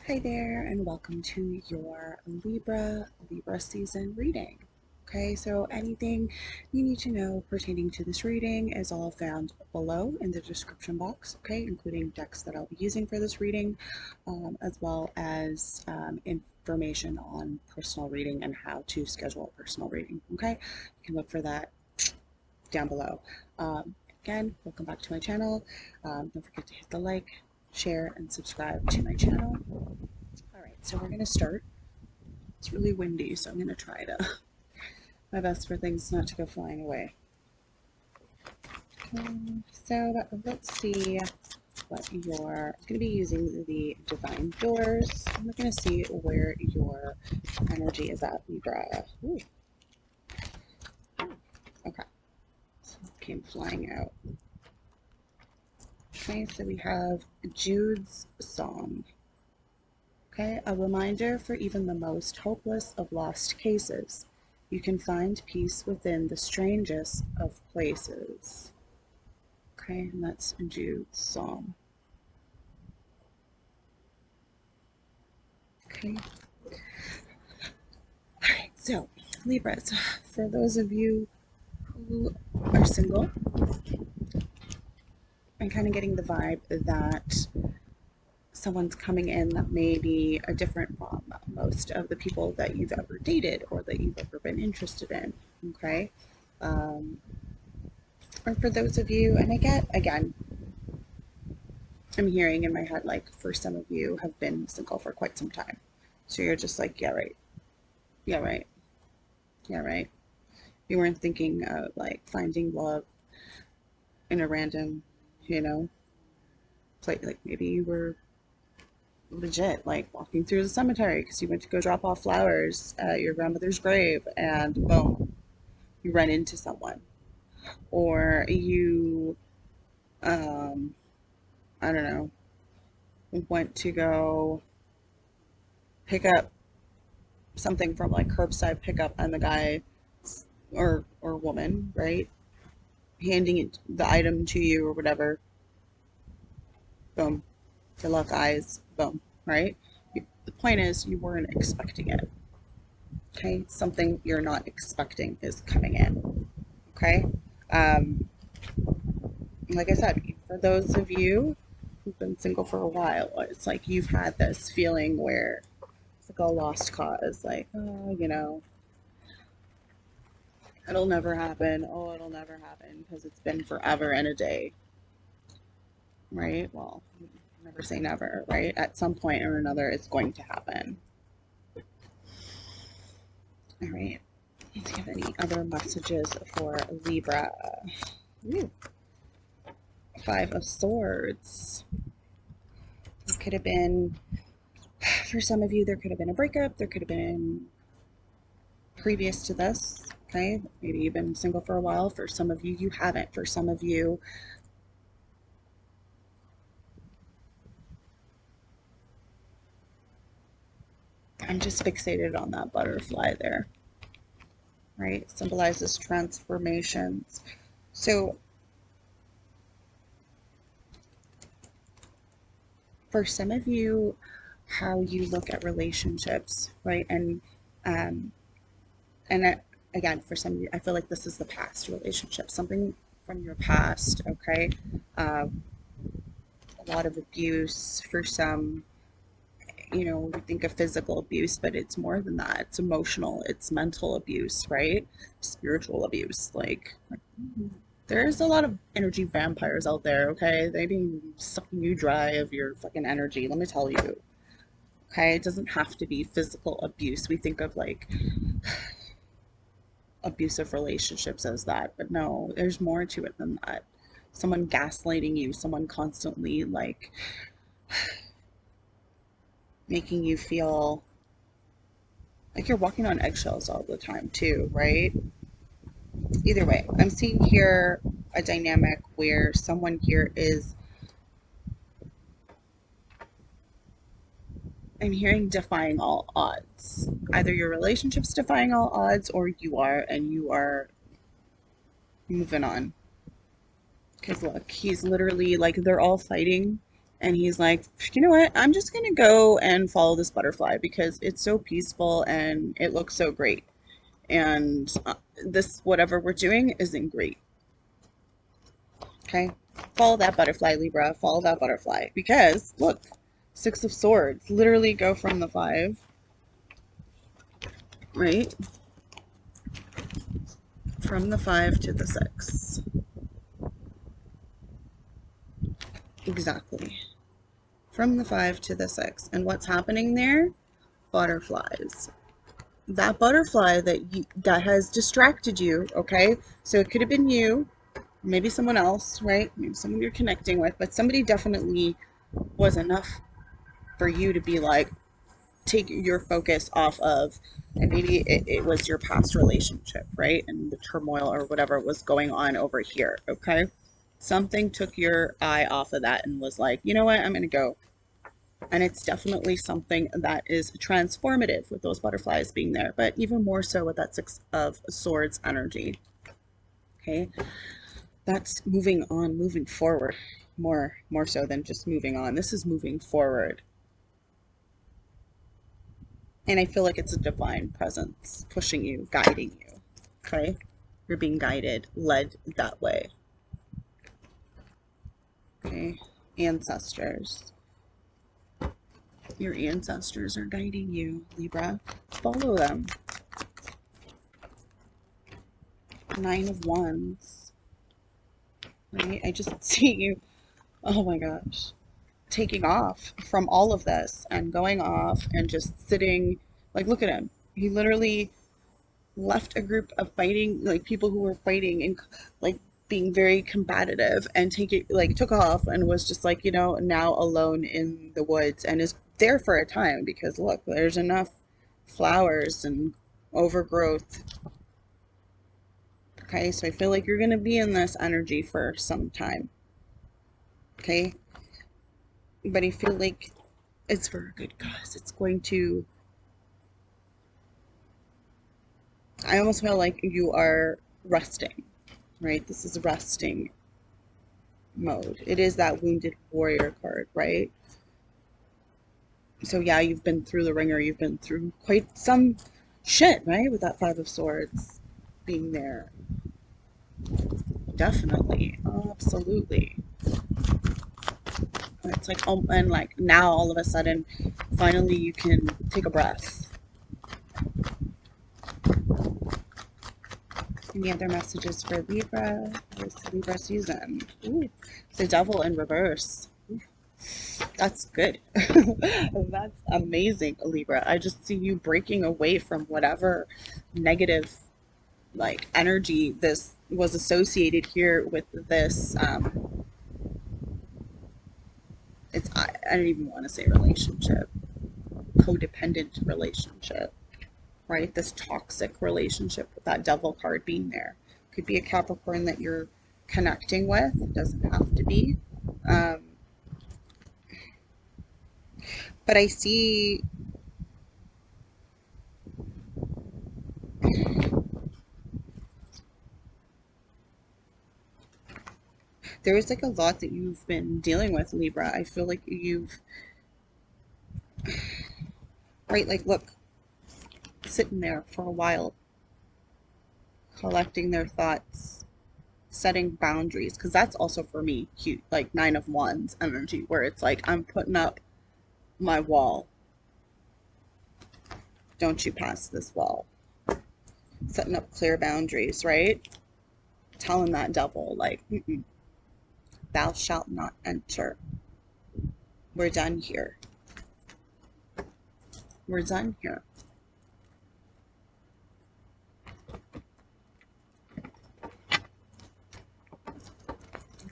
Hi there, and welcome to your Libra season reading. Okay, so anything you need to know pertaining to this reading is all found below in the description box, okay, including decks that I'll be using for this reading, as well as information on personal reading and how to schedule a personal reading, okay? You can look for that down below. Um, Again, welcome back to my channel. Don't forget to hit the like, share, and subscribe to my channel. All right, so we're gonna start. It's really windy, so I'm gonna try to my best for things not to go flying away. So let's see what your. I'm gonna be using the divine doors. I'm gonna see where your energy is at, Libra. Ooh, okay, so it came flying out. Okay, so we have Jude's Psalm. Okay, a reminder for even the most hopeless of lost cases. You can find peace within the strangest of places. Okay, and that's Jude's Psalm. Okay. Alright, so Libras, for those of you who are single, I'm kind of getting the vibe that someone's coming in that may be a different from most of the people that you've ever dated or that you've ever been interested in. Okay. Um, or for those of you, and I get, again, I'm hearing in my head like for some of you have been single for quite some time. So you're just like, yeah, right. Yeah, right. Yeah, right. You weren't thinking of like finding love in a random, you know, place. Like maybe you were legit like walking through the cemetery because you went to go drop off flowers at your grandmother's grave and boom, you run into someone. Or you, um, I don't know, went to go pick up something from like curbside pickup and the guy or woman, right, handing it the item to you or whatever, boom, good luck eyes, boom, right? The point is you weren't expecting it. Okay, something you're not expecting is coming in. Okay, um, like I said, for those of you who've been single for a while, it's like you've had this feeling where it's like a lost cause, like, oh, it'll never happen. Oh, it'll never happen because it's been forever and a day, right? Well, never say never, right? At some point or another, it's going to happen. All right. Do you have any other messages for Libra? Ooh, Five of Swords. It could have been, for some of you, there could have been a breakup. There could have been previous to this. Okay. Maybe you've been single for a while. For some of you, you haven't. For some of you, I'm just fixated on that butterfly there, right? Symbolizes transformations. So for some of you, how you look at relationships, right? Um, and again, for some of you, I feel like this is the past relationship, something from your past, okay? Um, a lot of abuse for some, we think of physical abuse, but it's more than that. It's emotional, it's mental abuse, right? Spiritual abuse. Like there's a lot of energy vampires out there, okay? They be sucking you dry of your fucking energy, let me tell you. Okay, it doesn't have to be physical abuse. We think of like abusive relationships as that, but no, there's more to it than that. Someone gaslighting you, someone constantly like making you feel like you're walking on eggshells all the time too, right? Either way, I'm seeing here a dynamic where someone here is, I'm hearing defying all odds. Either your relationship's defying all odds or you are, and you are moving on. Because look, he's literally like they're all fighting, And he's like, you know what? I'm just going to go and follow this butterfly because it's so peaceful and it looks so great. And this, whatever we're doing, isn't great. Okay? Follow that butterfly, Libra. Follow that butterfly. Because, look, Six of Swords. Literally go from the 5. Right? From the 5 to the 6. Exactly. From the 5 to the 6. And what's happening there? Butterflies. That butterfly that has distracted you, okay? So it could have been you, maybe someone else, right? Maybe someone you're connecting with, but somebody definitely was enough for you to be like, take your focus off of, and maybe it was your past relationship, right? And the turmoil or whatever was going on over here, okay? Something took your eye off of that and was like, you know what, I'm going to go. And it's definitely something that is transformative with those butterflies being there, but even more so with that Six of Swords energy. Okay, that's moving on, moving forward, more so than just moving on. This is moving forward. And I feel like it's a divine presence pushing you, guiding you. Okay, you're being guided, led that way. Okay, ancestors. Your ancestors are guiding you, Libra. Follow them. 9 of Wands. Right? I just see you, oh my gosh, taking off from all of this and going off and just sitting. Like, look at him. He literally left a group of fighting, like people who were fighting and like being very combative, and took off and was just like, now alone in the woods, and is there for a time because look, there's enough flowers and overgrowth. Okay, so I feel like you're going to be in this energy for some time. Okay, but I feel like it's for a good cause. It's going to, I almost feel like you are resting, right? This is resting mode. It is that wounded warrior card, right? So yeah, you've been through the ringer. You've been through quite some shit, right? With that 5 of Swords being there. Definitely. Absolutely. It's like, oh, and like now all of a sudden, finally you can take a breath. Any other messages for Libra this Libra season? Ooh, the Devil in reverse. Ooh, that's good. That's amazing, Libra. I just see you breaking away from whatever negative like energy this was associated here with this. I don't even want to say relationship, codependent relationship, right? This toxic relationship with that Devil card being there. Could be a Capricorn that you're connecting with. It doesn't have to be. Um, but I see there is like a lot that you've been dealing with, Libra. I feel like you've, right? Like, look, sitting there for a while, collecting their thoughts, setting boundaries, because that's also for me cute, like 9 of Wands energy, where it's like I'm putting up my wall. Don't you pass this wall. Setting up clear boundaries, right? Telling that Devil, like, thou shalt not enter. We're done here. We're done here.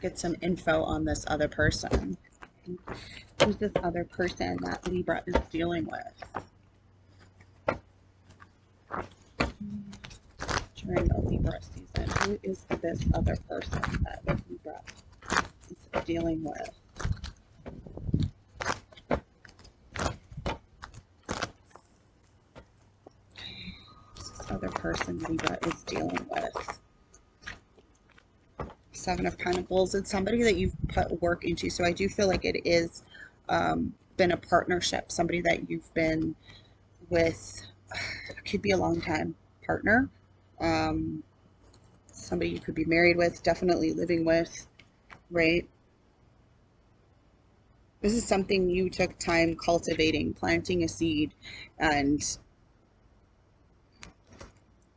Get some info on this other person. Who's this other person that Libra is dealing with during the Libra season? Who is this other person that Libra is dealing with? Who's this other person Libra is dealing with? Seven of Pentacles. It's somebody that you've put work into. So I do feel like it is been a partnership, somebody that you've been with. It could be a long time partner, somebody you could be married with, definitely living with, right? This is something you took time cultivating, planting a seed, and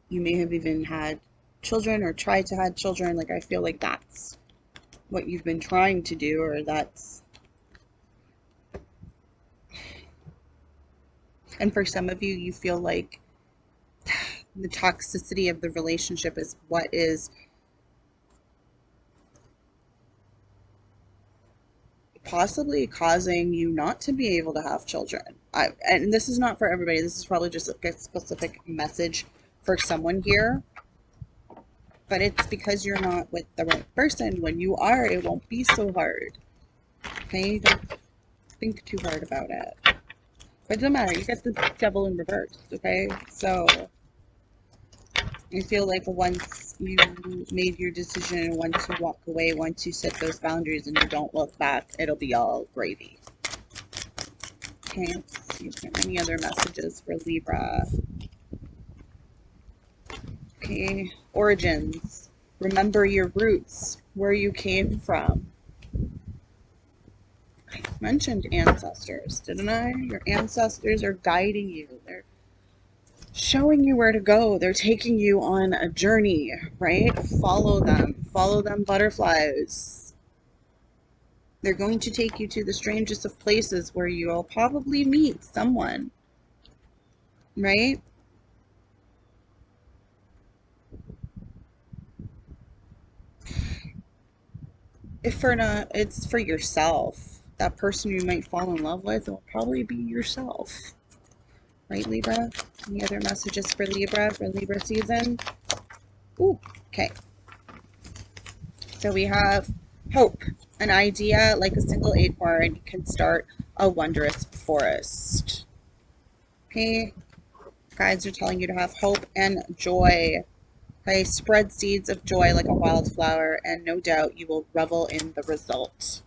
you may have even had children or tried to have children. Like, I feel like that's what you've been trying to do, or that's, and for some of you, you feel like the toxicity of the relationship is what is possibly causing you not to be able to have children. And this is not for everybody. This is probably just a specific message for someone here. But it's because you're not with the right person. When you are, it won't be so hard. Okay? Don't think too hard about it. But it doesn't matter. You get the devil in reverse. Okay? So I feel like once you made your decision, once you walk away, once you set those boundaries and you don't look back, it'll be all gravy. Okay, let's see if there are any other messages for Libra. Okay, origins. Remember your roots, where you came from. I mentioned ancestors, didn't I? Your ancestors are guiding you. They're showing you where to go. They're taking you on a journey, right? Follow them. Follow them, butterflies. They're going to take you to the strangest of places where you'll probably meet someone, right? If for not, it's for yourself. That person you might fall in love with will probably be yourself, right, Libra? Any other messages for Libra season? Ooh, okay. So we have hope, an idea like a single acorn can start a wondrous forest. Okay, guides are telling you to have hope and joy. Okay, spread seeds of joy like a wildflower, and no doubt you will revel in the result.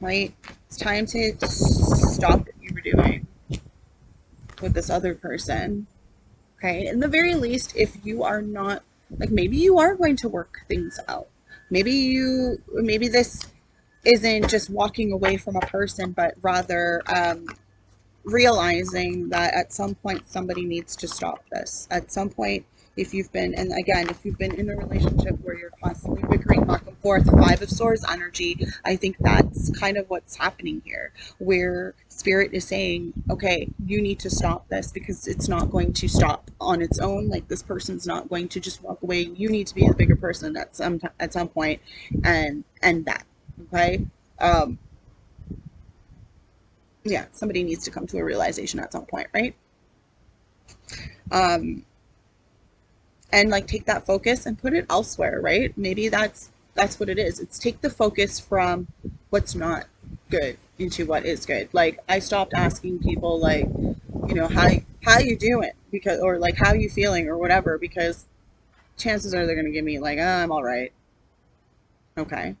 Right? It's time to stop what you were doing with this other person. Okay, in the very least, if you are not, like, maybe you are going to work things out. Maybe this isn't just walking away from a person, but rather realizing that at some point somebody needs to stop this. At some point, if you've been, and again, if you've been in a relationship where you're constantly bickering back and forth, Five of Swords energy, I think that's kind of what's happening here, where Spirit is saying, okay, you need to stop this because it's not going to stop on its own. Like, this person's not going to just walk away. You need to be the bigger person at some point, and that. Okay. Yeah, somebody needs to come to a realization at some point, right? And like, take that focus and put it elsewhere, right? Maybe that's what it is. It's take the focus from what's not good into what is good. Like, I stopped asking people, like, you know, how you doing, because, or like, how you feeling or whatever, because chances are they're gonna give me like, oh, I'm all right. Okay.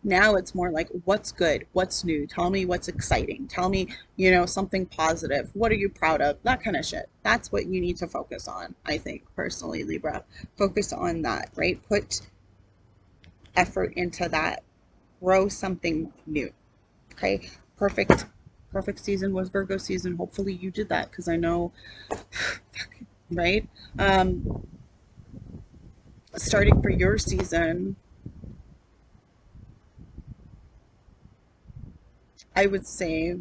Now it's more like, what's good? What's new? Tell me what's exciting. Tell me, you know, something positive. What are you proud of? That kind of shit. That's what you need to focus on, I think, personally, Libra. Focus on that, right? Put effort into that. Grow something new. Okay? Perfect season was Virgo season. Hopefully you did that, because I know, right? Starting for your season, I would say,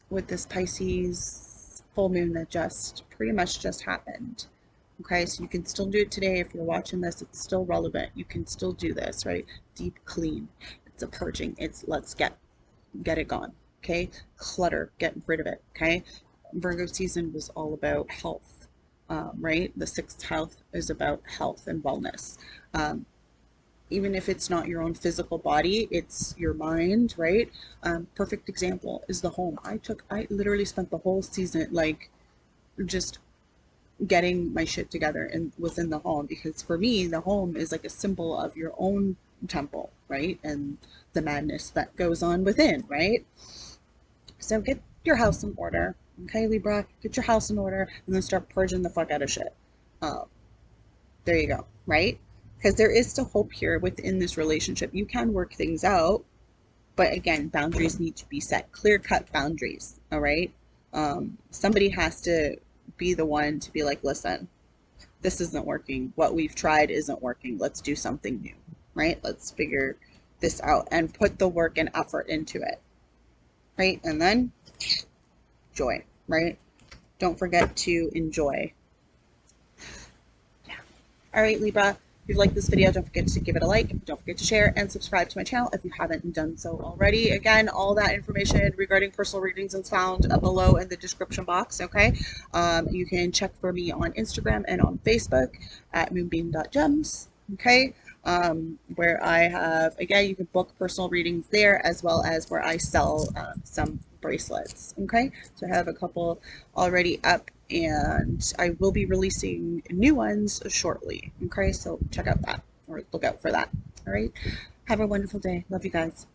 with this Pisces full moon that just pretty much just happened. Okay, so you can still do it today. If you're watching this, it's still relevant. You can still do this, right? Deep clean. It's a purging. It's let's get it gone. Okay, clutter, get rid of it. Okay, Virgo season was all about health, right? The sixth house is about health and wellness. Even if it's not your own physical body, it's your mind, right? Perfect example is the home. I literally spent the whole season, like, just getting my shit together and within the home, because for me the home is like a symbol of your own temple, right? And the madness that goes on within, right? So get your house in order. Okay, Libra, get your house in order and then start purging the fuck out of shit. um, there you go, right? Because there is still hope here within this relationship. You can work things out, but again, boundaries need to be set, clear cut boundaries. All right. Somebody has to be the one to be like, listen, this isn't working. What we've tried isn't working. Let's do something new, right? Let's figure this out and put the work and effort into it, right? And then joy, right? Don't forget to enjoy. All right, Libra, if you liked this video, don't forget to give it a like. Don't forget to share and subscribe to my channel if you haven't done so already. Again, all that information regarding personal readings is found below in the description box, okay? You can check for me on Instagram and on Facebook at moonbeam.gems, okay? Where I have, again, you can book personal readings there, as well as where I sell some bracelets, okay? So I have a couple already up, and I will be releasing new ones shortly, okay? So check out that, or look out for that. All right, have a wonderful day. Love you guys.